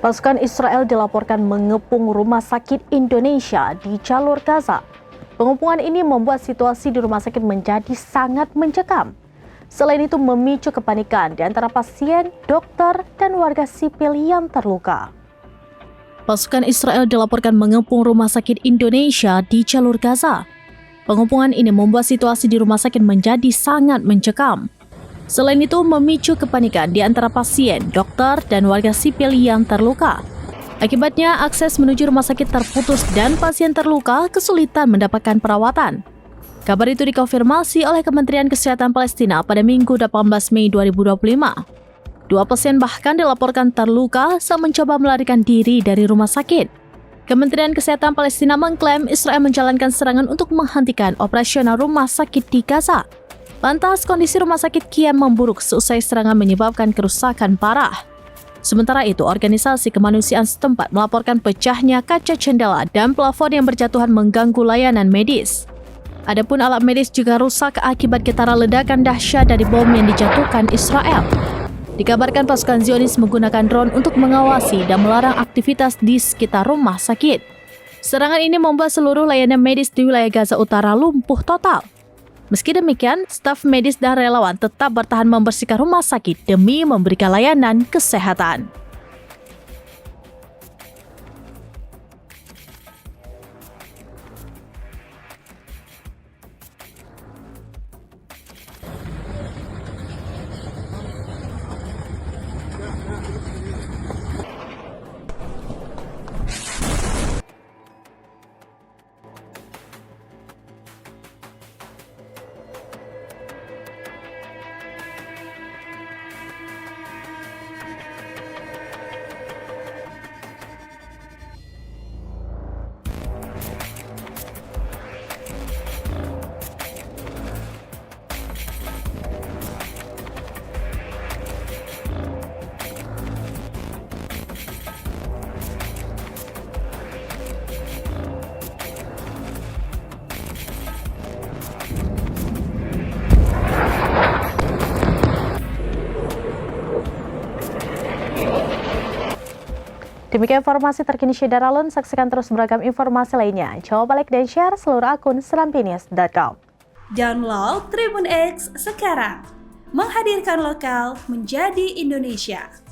Pasukan Israel dilaporkan mengepung rumah sakit Indonesia di jalur Gaza. Pengepungan ini membuat situasi di rumah sakit menjadi sangat mencekam. Selain itu memicu kepanikan di antara pasien, dokter, dan warga sipil yang terluka. Pasukan Israel dilaporkan mengepung rumah sakit Indonesia di jalur Gaza. Pengepungan ini membuat situasi di rumah sakit menjadi sangat mencekam. Selain itu memicu kepanikan di antara pasien, dokter, dan warga sipil yang terluka. Akibatnya akses menuju rumah sakit terputus dan pasien terluka kesulitan mendapatkan perawatan. Kabar itu dikonfirmasi oleh Kementerian Kesehatan Palestina pada Minggu 18 Mei 2025. Dua pasien bahkan dilaporkan terluka saat mencoba melarikan diri dari rumah sakit. Kementerian Kesehatan Palestina mengklaim Israel menjalankan serangan untuk menghentikan operasional rumah sakit di Gaza. Lantas, kondisi rumah sakit kian memburuk seusai serangan menyebabkan kerusakan parah. Sementara itu, organisasi kemanusiaan setempat melaporkan pecahnya kaca jendela dan plafon yang berjatuhan mengganggu layanan medis. Adapun alat medis juga rusak akibat getaran ledakan dahsyat dari bom yang dijatuhkan Israel. Dikabarkan pasukan Zionis menggunakan drone untuk mengawasi dan melarang aktivitas di sekitar rumah sakit. Serangan ini membuat seluruh layanan medis di wilayah Gaza Utara lumpuh total. Meski demikian, staf medis dan relawan tetap bertahan membersihkan rumah sakit demi memberikan layanan kesehatan. Demikian informasi terkini Syedaralun, saksikan terus beragam informasi lainnya. Coba like dan share seluruh akun selampinius.com. Download Tribun X sekarang, menghadirkan lokal menjadi Indonesia.